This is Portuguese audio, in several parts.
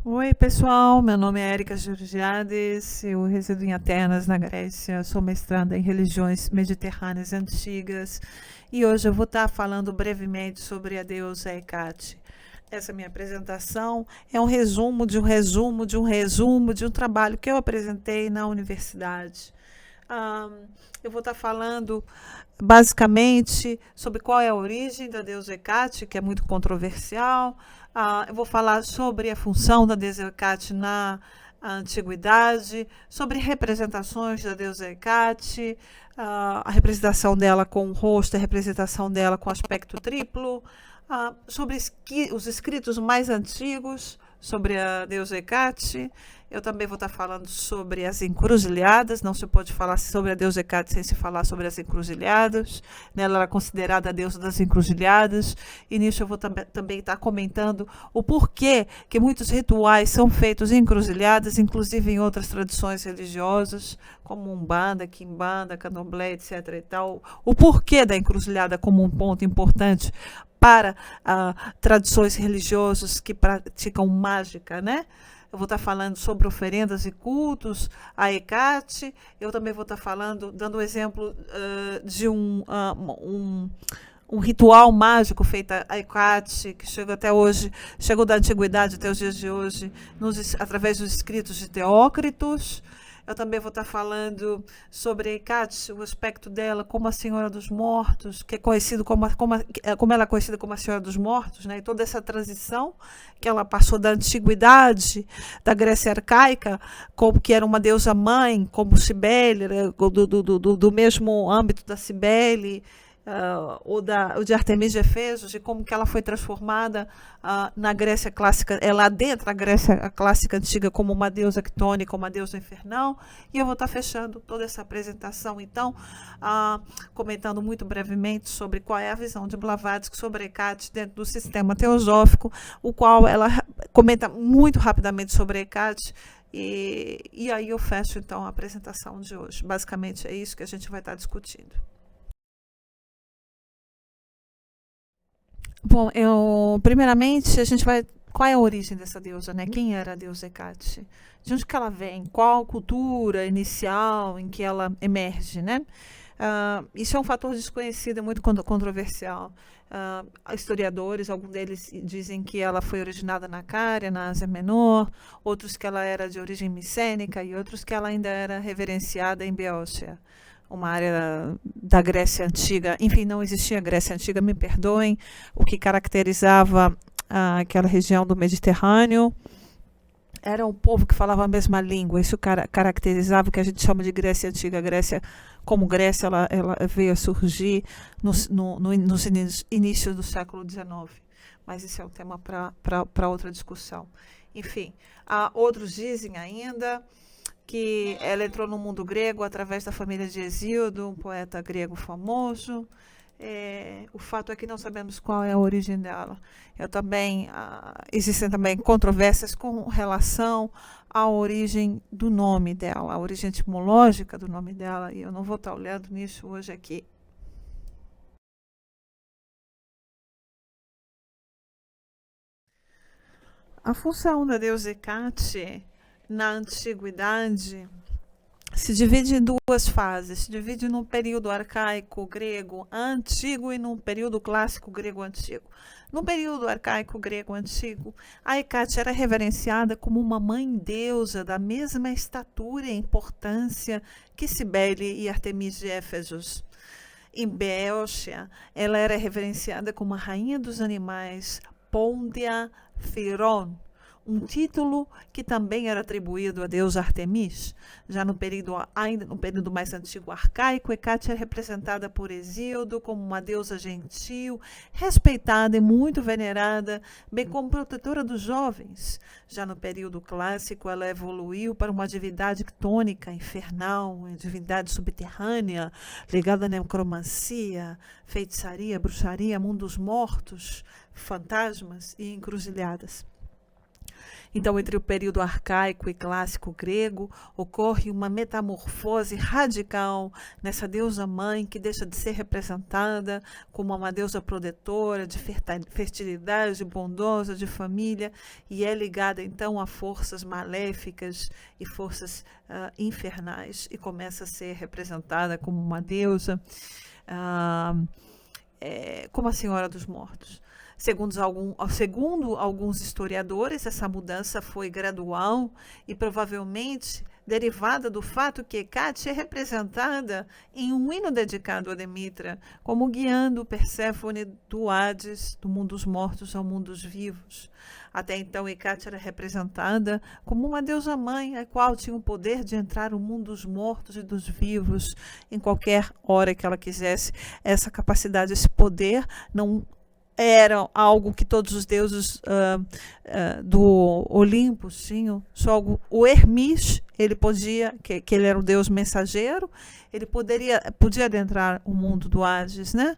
Oi, pessoal. Meu nome é Érica Georgiades. Eu resido em Atenas, na Grécia. Sou mestranda em religiões mediterrâneas antigas e hoje eu vou estar falando brevemente sobre a deusa Hecate. Essa minha apresentação é um resumo de um resumo de um resumo de um trabalho que eu apresentei na universidade. Ahn, eu vou estar falando basicamente sobre qual é a origem da deusa Hecate, que é muito controversial. Eu vou falar sobre a função da deusa Hecate na antiguidade, sobre representações da deusa Hecate, a representação dela com o rosto, a representação dela com aspecto triplo, sobre os escritos mais antigos sobre a deusa Hecate. Eu também vou estar falando sobre as encruzilhadas. Não se pode falar sobre a deusa Hecate sem se falar sobre as encruzilhadas. Ela era considerada a deusa das encruzilhadas. E nisso eu vou também estar comentando o porquê que muitos rituais são feitos em encruzilhadas, inclusive em outras tradições religiosas, como Umbanda, Quimbanda, Candomblé, etc. e tal. O porquê da encruzilhada como um ponto importante para tradições religiosas que praticam mágica, né? Eu vou estar falando sobre oferendas e cultos a Hecate. Eu também vou estar falando, dando o exemplo de um ritual mágico feito a Hecate, que chegou até hoje, chegou da antiguidade até os dias de hoje, através dos escritos de Teócritos. Eu também vou estar falando sobre Hecate, o aspecto dela como a Senhora dos Mortos, que é conhecido como ela é conhecida como a Senhora dos Mortos, né? E toda essa transição que ela passou da antiguidade, da Grécia arcaica, como que era uma deusa mãe, como Cibele, do mesmo âmbito da Cibele, ou de Artemis de Efesos, e como que ela foi transformada na Grécia clássica, ela adentra a Grécia clássica antiga como uma deusa ctônica, uma deusa infernal. E eu vou estar fechando toda essa apresentação, então, comentando muito brevemente sobre qual é a visão de Blavatsky sobre Hecate dentro do sistema teosófico, o qual ela comenta muito rapidamente sobre Hecate. E aí eu fecho, então, a apresentação de hoje. Basicamente é isso que a gente vai estar discutindo. Bom, primeiramente a gente vai. Qual é a origem dessa deusa, né? Quem era a deusa Hecate? De onde que ela vem? Qual cultura inicial em que ela emerge, né? Isso é um fator desconhecido e muito controversial. Historiadores, alguns deles dizem que ela foi originada na Cária, na Ásia Menor, outros que ela era de origem micênica e outros que ela ainda era reverenciada em Beócia, uma área da Grécia Antiga. Enfim, não existia Grécia Antiga, me perdoem. O que caracterizava aquela região do Mediterrâneo era um povo que falava a mesma língua. Isso caracterizava o que a gente chama de Grécia Antiga. A Grécia, como Grécia, ela veio a surgir nos inícios do século XIX. Mas isso é um tema para outra discussão. Enfim, outros dizem ainda que ela entrou no mundo grego através da família de Hesíodo, um poeta grego famoso. O fato é que não sabemos qual é a origem dela. Existem também controvérsias com relação à origem do nome dela, a origem etimológica do nome dela, e eu não vou estar olhando nisso hoje aqui. A função da deusa Hecate na antiguidade se divide em duas fases. Se divide num período arcaico grego antigo e num período clássico grego antigo. No período arcaico grego antigo, a Hecate era reverenciada como uma mãe deusa da mesma estatura e importância que Cibele e Artemis de Éfesos. Em Beócia, ela era reverenciada como a rainha dos animais, Pôndia Firon, um título que também era atribuído à deusa Artemis. Já ainda no período mais antigo arcaico, Hecate é representada por Hesíodo como uma deusa gentil, respeitada e muito venerada, bem como protetora dos jovens. Já no período clássico, ela evoluiu para uma divindade ctônica, infernal, uma divindade subterrânea, ligada à necromancia, feitiçaria, bruxaria, mundo dos mortos, fantasmas e encruzilhadas. Então, entre o período arcaico e clássico grego, ocorre uma metamorfose radical nessa deusa mãe que deixa de ser representada como uma deusa protetora, de fertilidade, bondosa, de família, e é ligada então a forças maléficas e forças infernais, e começa a ser representada como uma deusa, como a Senhora dos Mortos. Segundo alguns historiadores, essa mudança foi gradual e provavelmente derivada do fato que Hecate é representada em um hino dedicado a Demitra, como guiando Perséfone do Hades, do mundo dos mortos ao mundo dos vivos. Até então, Hecate era representada como uma deusa mãe, a qual tinha o poder de entrar no mundo dos mortos e dos vivos em qualquer hora que ela quisesse. Essa capacidade, esse poder, não era algo que todos os deuses do Olimpo tinham. Só o Hermes, ele podia, que ele era o deus mensageiro, ele podia adentrar o mundo do Hades, né?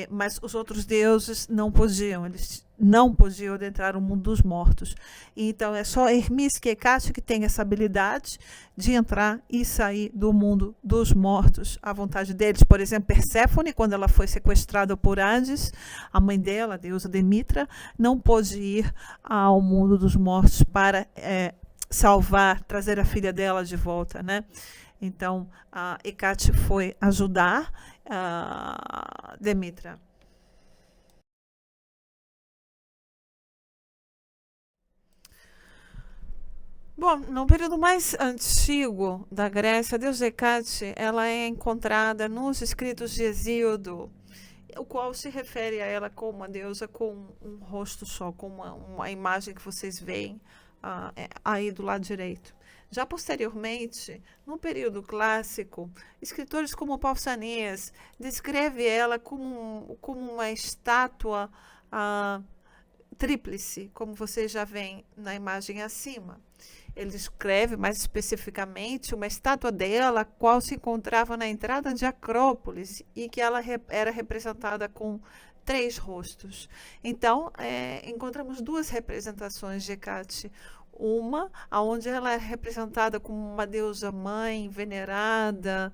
Mas os outros deuses não podiam, eles não podiam adentrar o mundo dos mortos. Então é só Hermes e Hecate que tem essa habilidade de entrar e sair do mundo dos mortos à vontade deles. Por exemplo, Perséfone, quando ela foi sequestrada por Hades, a mãe dela, a deusa Demitra, não pôde ir ao mundo dos mortos para salvar, trazer a filha dela de volta, né? Então, a Hecate foi ajudar a Demitra. Bom, no período mais antigo da Grécia, a deusa Hecate, ela é encontrada nos escritos de Hesíodo, o qual se refere a ela como uma deusa com um rosto só, com uma imagem que vocês veem aí do lado direito. Já posteriormente, no período clássico, escritores como Pausanias descreve ela como uma estátua tríplice, como vocês já veem na imagem acima. Ele descreve mais especificamente uma estátua dela, a qual se encontrava na entrada de Acrópolis e que ela era representada com 3 rostos. Então, encontramos 2 representações de Hecate. Uma, onde ela é representada como uma deusa mãe, venerada,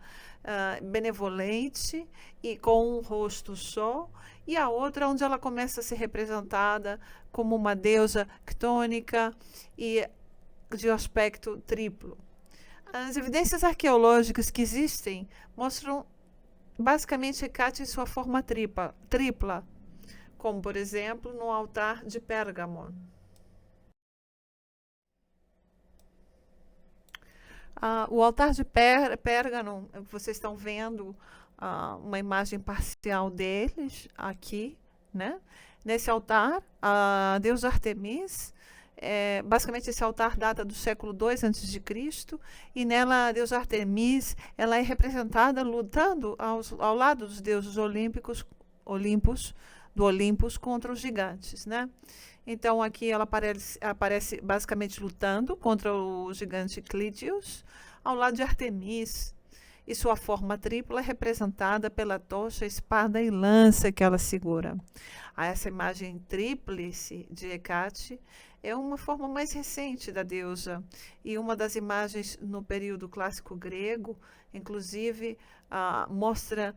benevolente e com um rosto só, e a outra onde ela começa a ser representada como uma deusa ctônica e de aspecto triplo. As evidências arqueológicas que existem mostram basicamente Hecate em sua forma tripla, como por exemplo no altar de Pérgamo. O altar de Pérgamo, vocês estão vendo uma imagem parcial deles aqui, né? Nesse altar, a deusa Artemis, basicamente esse altar data do século II a.C., e nela a deusa Artemis, ela é representada lutando ao lado dos deuses do Olympus contra os gigantes, né? Então aqui ela aparece basicamente lutando contra o gigante Clítios, ao lado de Artemis, e sua forma tripla é representada pela tocha, espada e lança que ela segura. Essa imagem tríplice de Hecate é uma forma mais recente da deusa, e uma das imagens no período clássico grego, inclusive, mostra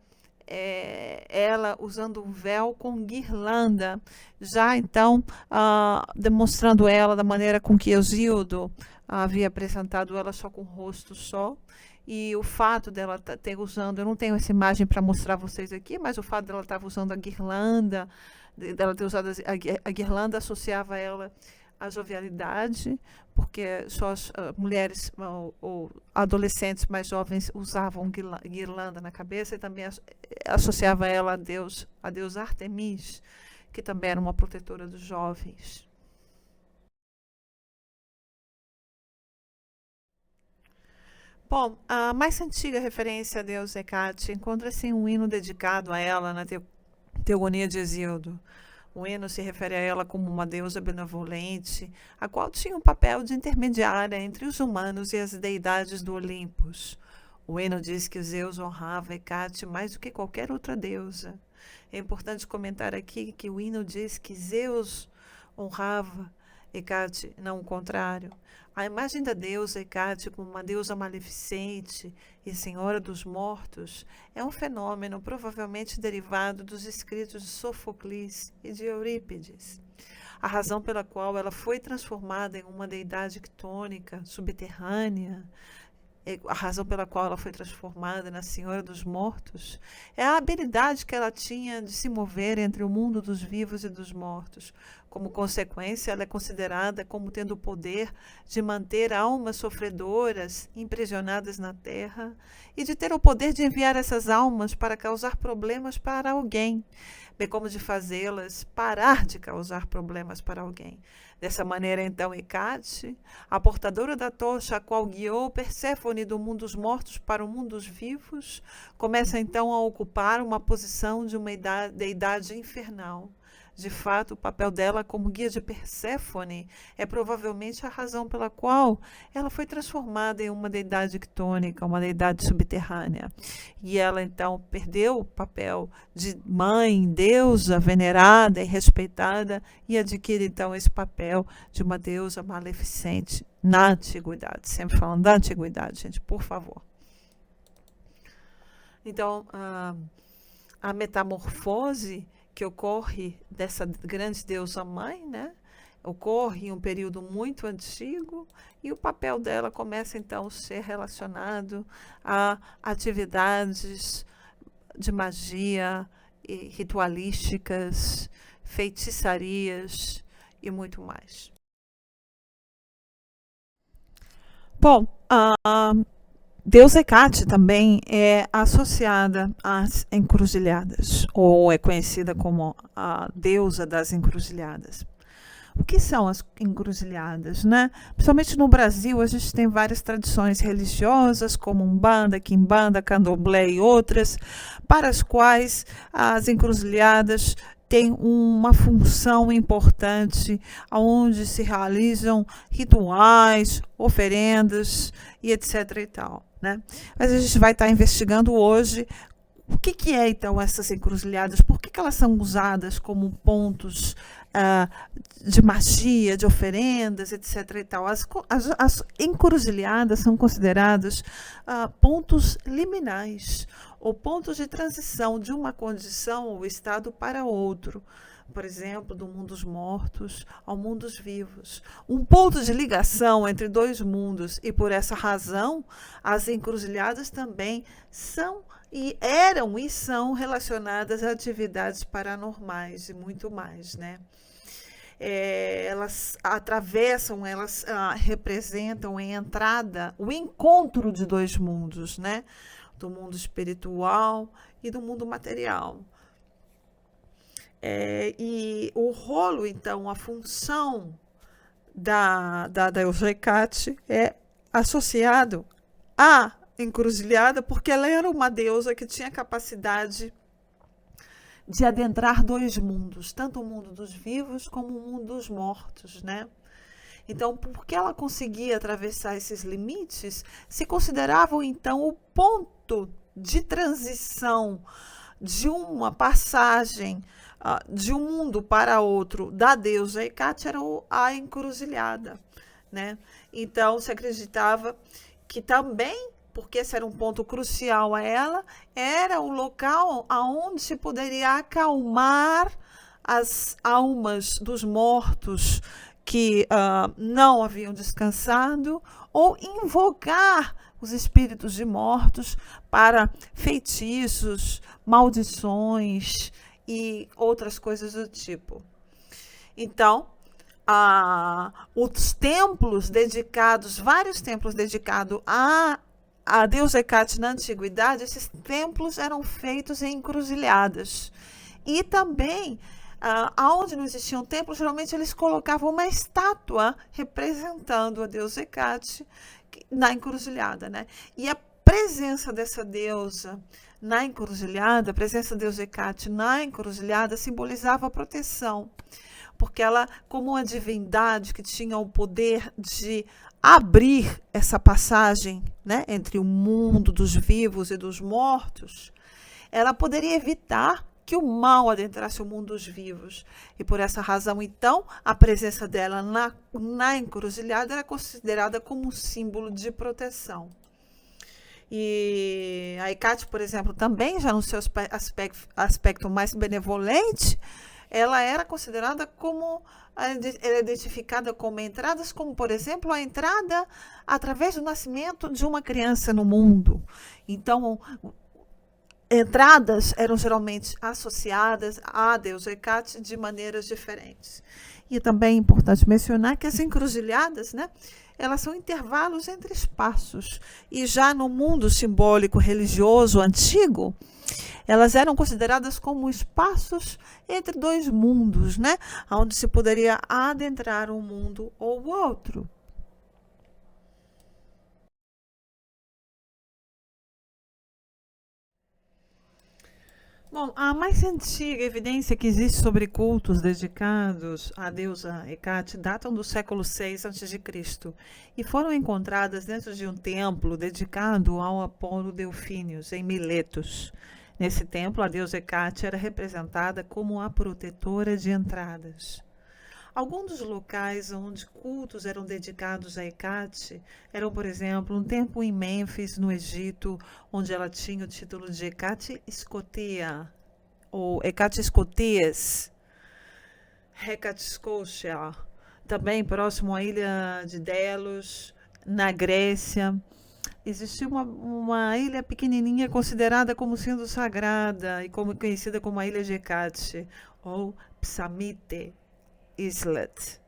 ela usando um véu com guirlanda, já então demonstrando ela da maneira com que Hesíodo havia apresentado ela só com o rosto só. E o fato dela ter usando, eu não tenho essa imagem para mostrar a vocês aqui, mas o fato dela estar usando a guirlanda, dela ter usado a guirlanda, associava ela à jovialidade, porque só as mulheres ou adolescentes mais jovens usavam guirlanda na cabeça, e também associava ela a deusa Artemis, que também era uma protetora dos jovens. Bom, a mais antiga referência a deusa Hecate encontra-se em um hino dedicado a ela na Teogonia de Hesíodo. O hino se refere a ela como uma deusa benevolente, a qual tinha um papel de intermediária entre os humanos e as deidades do Olympus. O hino diz que Zeus honrava Hecate mais do que qualquer outra deusa. É importante comentar aqui que o hino diz que Zeus honrava Hecate, não o contrário. A imagem da deusa Hecate como uma deusa maleficente e senhora dos mortos é um fenômeno provavelmente derivado dos escritos de Sófocles e de Eurípides. A razão pela qual ela foi transformada em uma deidade ctônica, subterrânea, a razão pela qual ela foi transformada na Senhora dos Mortos, é a habilidade que ela tinha de se mover entre o mundo dos vivos e dos mortos. Como consequência, ela é considerada como tendo o poder de manter almas sofredoras imprisionadas na terra e de ter o poder de enviar essas almas para causar problemas para alguém, bem como de fazê-las parar de causar problemas para alguém. Dessa maneira, então, Hecate, a portadora da tocha a qual guiou Perséfone do mundo dos mortos para o mundo dos vivos, começa então a ocupar uma posição de uma deidade infernal. De fato, o papel dela como guia de Perséfone é provavelmente a razão pela qual ela foi transformada em uma deidade ctônica, uma deidade subterrânea. E ela, então, perdeu o papel de mãe, deusa, venerada e respeitada e adquire, então, esse papel de uma deusa maleficente na antiguidade. Sempre falando da antiguidade, gente, por favor. Então, a metamorfose que ocorre dessa grande deusa mãe, né? Ocorre em um período muito antigo e o papel dela começa então a ser relacionado a atividades de magia, ritualísticas, feitiçarias e muito mais. Bom, deusa Hecate também é associada às encruzilhadas, ou é conhecida como a deusa das encruzilhadas. O que são as encruzilhadas, né? Principalmente no Brasil, a gente tem várias tradições religiosas, como Umbanda, Quimbanda, Candomblé e outras, para as quais as encruzilhadas tem uma função importante, onde se realizam rituais, oferendas e etc. e tal, né? Mas a gente vai estar investigando hoje o que é então essas encruzilhadas, por que elas são usadas como pontos de magia, de oferendas, etc. e tal. As encruzilhadas são consideradas pontos liminais, ou pontos de transição de uma condição ou estado para outro. Por exemplo, do mundo dos mortos ao mundo dos vivos. Um ponto de ligação entre dois mundos, e por essa razão, as encruzilhadas também são eram e são relacionadas a atividades paranormais e muito mais, né? Elas atravessam, elas representam a entrada, o encontro de dois mundos, né? Do mundo espiritual e do mundo material. E o rolo, então, a função da deusa Hecate é associado à encruzilhada, porque ela era uma deusa que tinha capacidade de adentrar dois mundos, tanto o mundo dos vivos como o mundo dos mortos, né? Então, porque ela conseguia atravessar esses limites, se consideravam, então, o ponto de transição de uma passagem de um mundo para outro da deusa Hecate era a encruzilhada, né? Então, se acreditava que também, porque esse era um ponto crucial a ela, era o local aonde se poderia acalmar as almas dos mortos que não haviam descansado, ou invocar os espíritos de mortos para feitiços, maldições e outras coisas do tipo. Então, os templos dedicados, vários templos dedicados a deusa Hecate na antiguidade, esses templos eram feitos em encruzilhadas. E também, onde não existiam templos, geralmente eles colocavam uma estátua representando a deusa Hecate na encruzilhada, né? E a presença dessa deusa na encruzilhada, a presença da deusa Hecate na encruzilhada simbolizava a proteção, porque ela, como uma divindade que tinha o poder de abrir essa passagem, né, entre o mundo dos vivos e dos mortos, ela poderia evitar que o mal adentrasse o mundo dos vivos. E por essa razão, então, a presença dela na encruzilhada era considerada como um símbolo de proteção. E a Hecate, por exemplo, também, já no seu aspecto mais benevolente, ela era considerada como, era identificada como entradas, como, por exemplo, a entrada através do nascimento de uma criança no mundo. Então, entradas eram geralmente associadas à deusa Hecate de maneiras diferentes. E também é importante mencionar que as encruzilhadas, né, elas são intervalos entre espaços. E já no mundo simbólico religioso antigo, elas eram consideradas como espaços entre dois mundos, né, onde se poderia adentrar um mundo ou o outro. Bom, a mais antiga evidência que existe sobre cultos dedicados à deusa Hecate datam do século VI a.C. e foram encontradas dentro de um templo dedicado ao Apolo Delfínios, em Miletos. Nesse templo, a deusa Hecate era representada como a protetora de entradas. Alguns dos locais onde cultos eram dedicados a Hecate eram, por exemplo, um templo em Mênfis, no Egito, onde ela tinha o título de Hecate Scotia, ou Hecate Scotias, Hecate Scotia, também próximo à ilha de Delos, na Grécia. Existia uma ilha pequenininha considerada como sendo sagrada e como conhecida como a ilha de Hecate, ou Psamite Islet,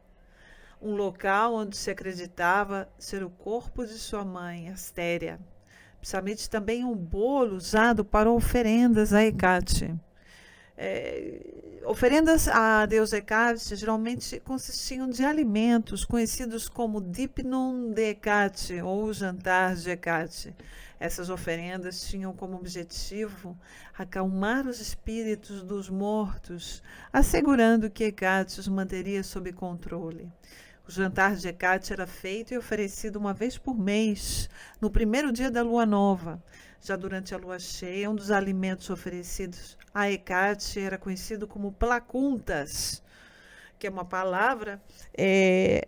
um local onde se acreditava ser o corpo de sua mãe, Astéria. Psamite também é um bolo usado para oferendas a Hecate. Oferendas à deusa Hecate geralmente consistiam de alimentos conhecidos como Dipnon de Hecate ou jantar de Hecate. Essas oferendas tinham como objetivo acalmar os espíritos dos mortos, assegurando que Hecate os manteria sob controle. O jantar de Hecate era feito e oferecido uma vez por mês, no primeiro dia da lua nova. Já durante a lua cheia, um dos alimentos oferecidos a Hecate era conhecido como placuntas, que é uma palavra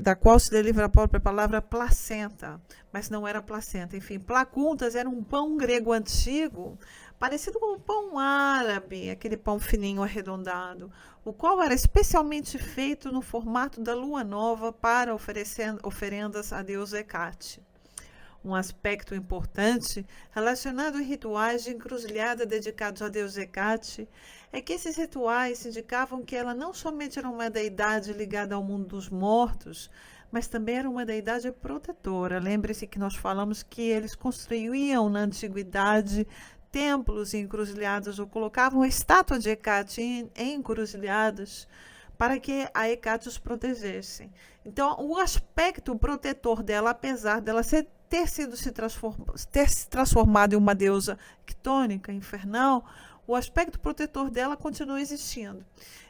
da qual se deriva a própria palavra placenta, mas não era placenta. Enfim, placuntas era um pão grego antigo, parecido com o pão árabe, aquele pão fininho arredondado, o qual era especialmente feito no formato da lua nova para oferecer oferendas a deusa Hecate. Um aspecto importante relacionado a rituais de encruzilhada dedicados a deusa Hecate é que esses rituais indicavam que ela não somente era uma deidade ligada ao mundo dos mortos, mas também era uma deidade protetora. Lembre-se que nós falamos que eles construíam na antiguidade templos em encruzilhadas ou colocavam a estátua de Hecate em encruzilhadas para que a Hecate os protegesse. Então, o aspecto protetor dela, apesar dela ter se transformado em uma deusa quitônica, infernal, o aspecto protetor dela continua existindo.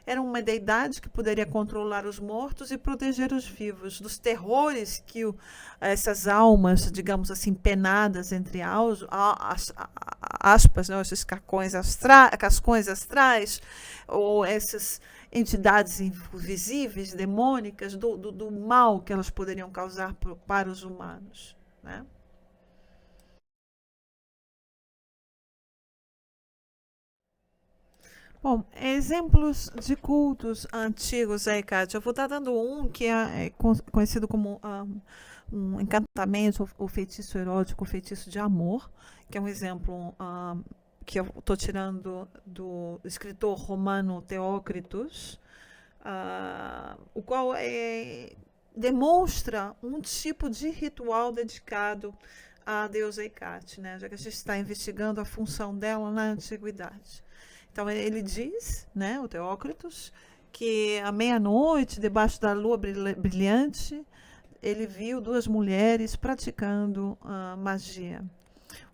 Era uma deidade que poderia controlar os mortos e proteger os vivos dos terrores que essas almas, digamos assim, penadas entre aspas, né, esses cascões astrais, ou essas entidades invisíveis, demônicas, do mal que elas poderiam causar para os humanos, né? Bom, exemplos de cultos antigos a Hecate. Eu vou estar dando um que é conhecido como um encantamento, o feitiço erótico, o feitiço de amor, que é um exemplo que eu estou tirando do escritor romano Teócritos, o qual demonstra um tipo de ritual dedicado à deusa Hecate, né? Já que a gente está investigando a função dela na antiguidade. Então ele diz, né, o Teócritos, que à meia-noite, debaixo da lua brilhante, ele viu duas mulheres praticando magia.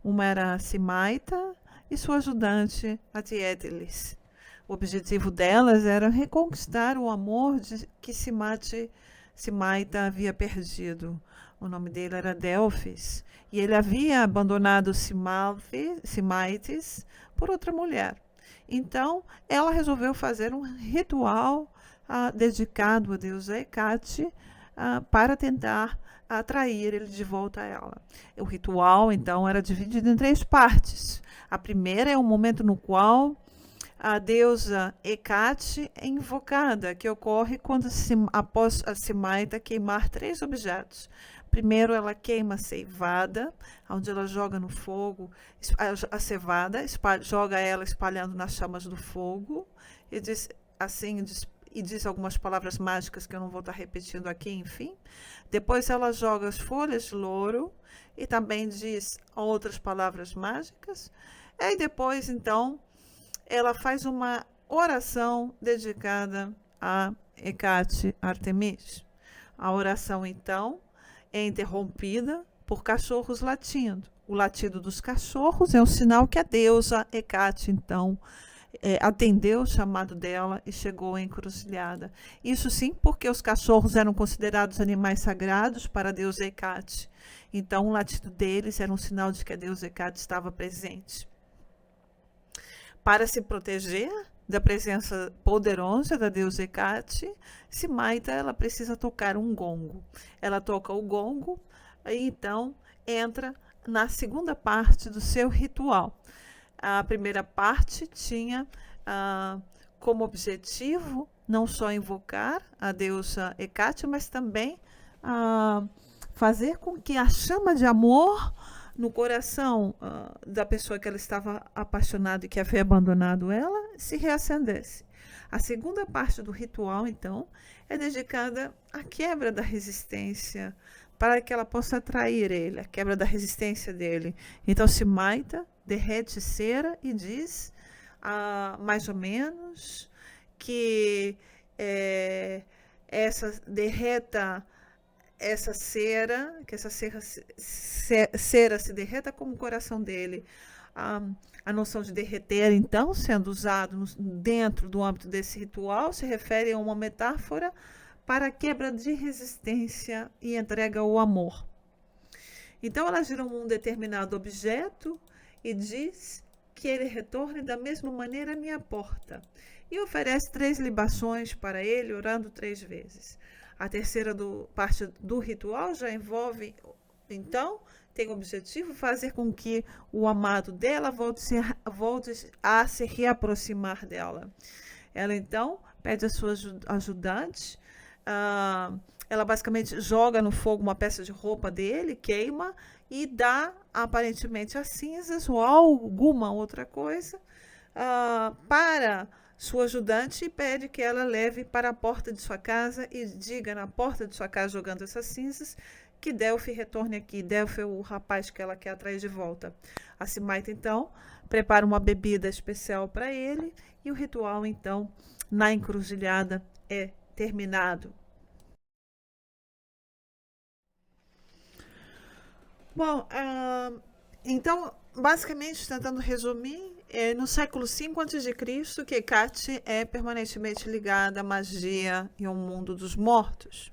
Uma era Simaita e sua ajudante, a Tiételes. O objetivo delas era reconquistar o amor que Simaita havia perdido. O nome dele era Delfis, e ele havia abandonado Simaites por outra mulher. Então, ela resolveu fazer um ritual dedicado a deus Hecate para tentar atrair ele de volta a ela. O ritual, então, era dividido em 3 partes. A primeira é o momento no qual a deusa Hecate é invocada, que ocorre quando, após a Simaita queimar 3 objetos. Primeiro, ela queima a ceivada, onde ela joga no fogo a cevada, joga ela espalhando nas chamas do fogo, e diz assim, e diz algumas palavras mágicas que eu não vou estar repetindo aqui, enfim. Depois ela joga as folhas de louro e também diz outras palavras mágicas. E depois, então, ela faz uma oração dedicada a Hecate Artemis. A oração, então, é interrompida por cachorros latindo. O latido dos cachorros é um sinal que a deusa Hecate, então, atendeu o chamado dela e chegou à encruzilhada. Isso sim, porque os cachorros eram considerados animais sagrados para a deusa Hecate. Então, o latido deles era um sinal de que a deusa Hecate estava presente. Para se proteger da presença poderosa da deusa Hecate, Simaita ela precisa tocar um gongo. Ela toca o gongo e então entra na segunda parte do seu ritual. A primeira parte tinha como objetivo não só invocar a deusa Hecate, mas também fazer com que a chama de amor no coração da pessoa que ela estava apaixonada e que havia abandonado ela se reacendesse. A segunda parte do ritual, então, é dedicada à quebra da resistência, para que ela possa atrair ele, a quebra da resistência dele. Então, Simaita derrete cera e diz, mais ou menos, que derreta essa cera, que essa cera se derreta como o coração dele. A noção de derreter, então, sendo usado dentro do âmbito desse ritual, se refere a uma metáfora para a quebra de resistência e entrega ao amor. Então, ela gira um determinado objeto e diz que ele retorne da mesma maneira à minha porta. E oferece 3 libações para ele, orando 3 vezes. A terceira parte do ritual já envolve, então, tem o objetivo fazer com que o amado dela volte a se reaproximar dela. Ela, então, pede a sua ajudante. Ela basicamente joga no fogo uma peça de roupa dele, queima e dá aparentemente as cinzas ou alguma outra coisa para sua ajudante e pede que ela leve para a porta de sua casa e diga na porta de sua casa, jogando essas cinzas, que Delphi retorne aqui. Delphi é o rapaz que ela quer atrair de volta. A Simaita, então, prepara uma bebida especial para ele e o ritual, então, na encruzilhada é terminado. Bom, então, basicamente, tentando resumir, no século V a.C., que Hecate é permanentemente ligada à magia e ao mundo dos mortos.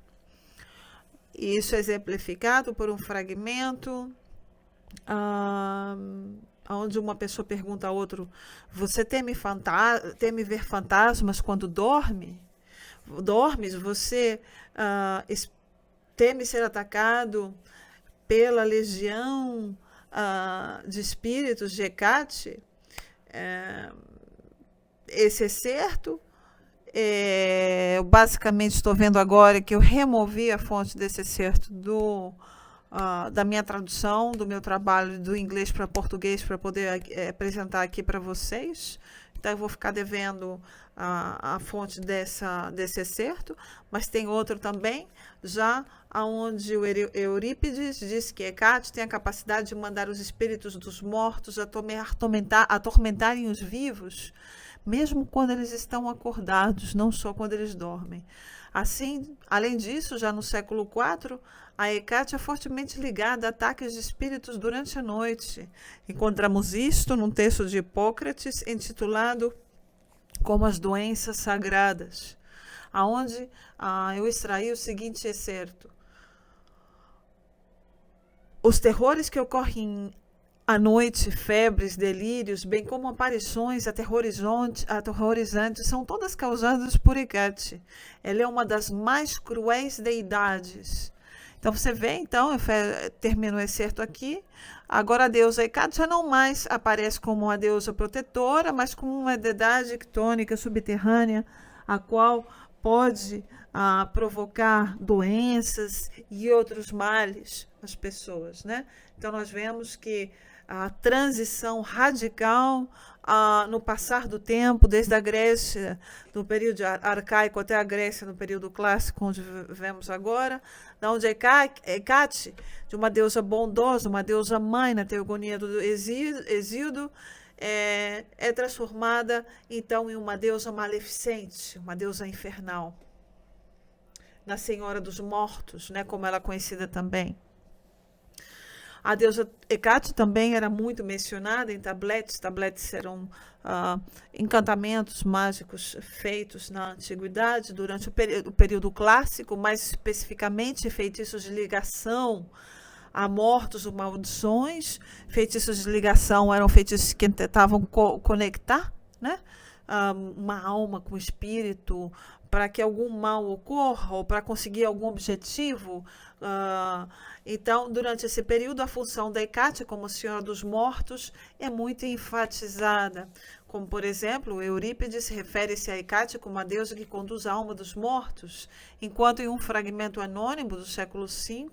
E isso é exemplificado por um fragmento onde uma pessoa pergunta a outro: você teme ver fantasmas quando dormes? Você teme ser atacado pela legião de espíritos de Hecate? Esse é certo? Eu basicamente estou vendo agora que eu removi a fonte desse excerto da minha tradução, do meu trabalho do inglês para português, para poder apresentar aqui para vocês. Então, eu vou ficar devendo a fonte desse excerto, mas tem outro também, já onde o Eurípides diz que Hecate tem a capacidade de mandar os espíritos dos mortos atormentarem os vivos, mesmo quando eles estão acordados, não só quando eles dormem. Assim, além disso, já no século IV, a Hecate é fortemente ligada a ataques de espíritos durante a noite. Encontramos isto num texto de Hipócrates, intitulado Como as Doenças Sagradas, aonde eu extraí o seguinte excerto: os terrores que ocorrem à noite, febres, delírios, bem como aparições aterrorizantes, são todas causadas por Hecate. Ela é uma das mais cruéis deidades. Então você vê, então, eu termino o excerto aqui. Agora a deusa Hecate já não mais aparece como uma deusa protetora, mas como uma deidade ictônica subterrânea, a qual pode provocar doenças e outros males às pessoas, né? Então nós vemos que a transição radical no passar do tempo, desde a Grécia, no período arcaico até a Grécia, no período clássico, onde vivemos agora, onde Hecate, de uma deusa bondosa, uma deusa mãe na teogonia do Hesíodo, é transformada então em uma deusa maleficente, uma deusa infernal, na Senhora dos Mortos, né, como ela é conhecida também. A deusa Hecate também era muito mencionada em tabletes. Tabletes eram encantamentos mágicos feitos na antiguidade, durante o período clássico, mais especificamente feitiços de ligação a mortos ou maldições. Feitiços de ligação eram feitiços que tentavam conectar, né, uma alma com o espírito, para que algum mal ocorra ou para conseguir algum objetivo. Então, durante esse período, a função da Hecate como Senhora dos Mortos é muito enfatizada. Como, por exemplo, Eurípides refere-se a Hecate como a deusa que conduz a alma dos mortos, enquanto em um fragmento anônimo do século V,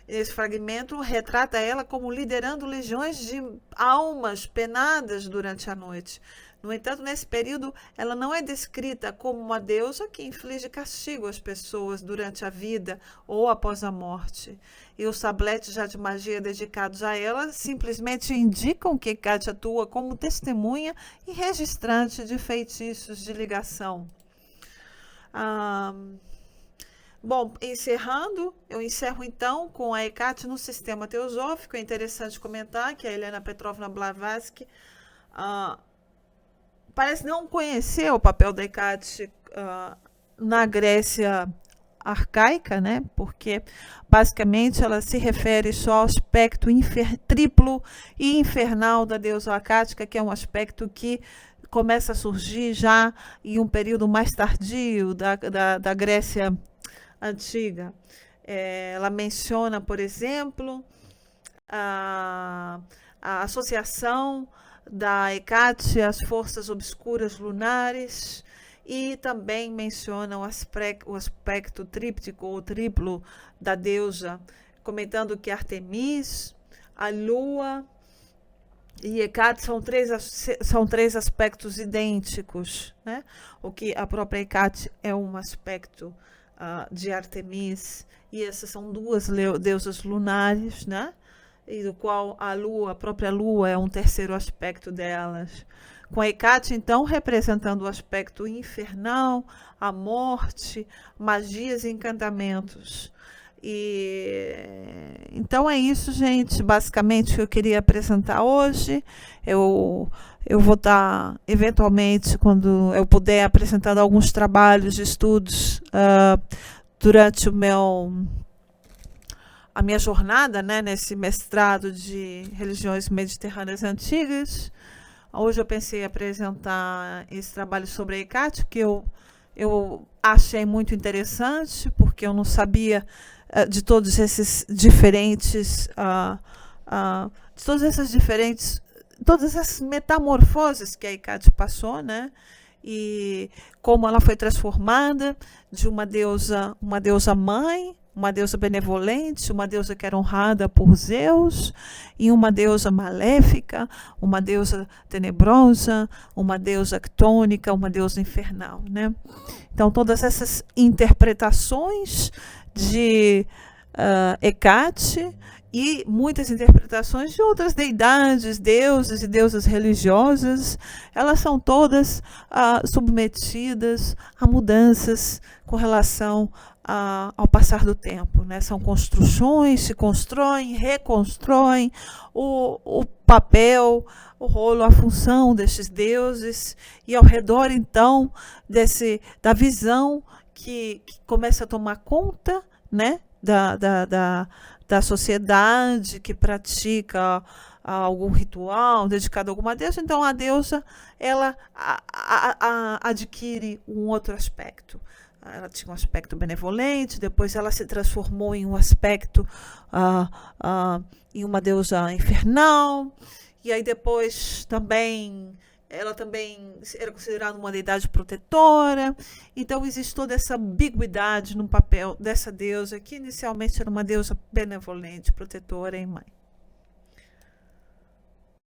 esse fragmento retrata ela como liderando legiões de almas penadas durante a noite. No entanto, nesse período, ela não é descrita como uma deusa que inflige castigo às pessoas durante a vida ou após a morte. E os tabletes já de magia dedicados a ela simplesmente indicam que Hecate atua como testemunha e registrante de feitiços de ligação. Bom, eu encerro então com a Hecate no sistema teosófico. É interessante comentar que a Helena Petrovna Blavatsky parece não conhecer o papel da Hecate na Grécia arcaica, né? Porque basicamente ela se refere só ao aspecto triplo e infernal da deusa acática, que é um aspecto que começa a surgir já em um período mais tardio da Grécia antiga. Ela menciona, por exemplo, a associação da Hecate às forças obscuras lunares, e também menciona o aspecto tríptico ou triplo da deusa, comentando que Artemis, a Lua e Hecate são três aspectos idênticos, né? O que a própria Hecate é um aspecto de Artemis, e essas são duas deusas lunares, né? E do qual a própria Lua é um terceiro aspecto delas. Com a Hecate, então, representando o aspecto infernal, a morte, magias e encantamentos. Então é isso, gente, basicamente o que eu queria apresentar hoje. Eu vou estar, eventualmente, quando eu puder, apresentando alguns trabalhos de estudos durante a minha jornada, né, nesse mestrado de religiões mediterrâneas antigas. Hoje eu pensei em apresentar esse trabalho sobre a Hecate, que eu achei muito interessante, porque eu não sabia de todos esses diferentes, todas essas metamorfoses que a Hecate passou, né? E como ela foi transformada de uma deusa mãe, uma deusa benevolente, uma deusa que era honrada por Zeus, e uma deusa maléfica, uma deusa tenebrosa, uma deusa ctônica, uma deusa infernal, né? Então, todas essas interpretações de Hecate e muitas interpretações de outras deidades, deuses e deusas religiosas, elas são todas submetidas a mudanças com relação ao passar do tempo, né? São construções, se constroem, reconstroem o papel, o rolo, a função destes deuses, e ao redor, então, da visão que começa a tomar conta, né, da sociedade que pratica algum ritual dedicado a alguma deusa. Então a deusa ela adquire um outro aspecto. Ela tinha um aspecto benevolente, depois ela se transformou em um aspecto, em uma deusa infernal, e aí depois também ela também era considerada uma deidade protetora. Então existe toda essa ambiguidade no papel dessa deusa, que inicialmente era uma deusa benevolente, protetora e mãe.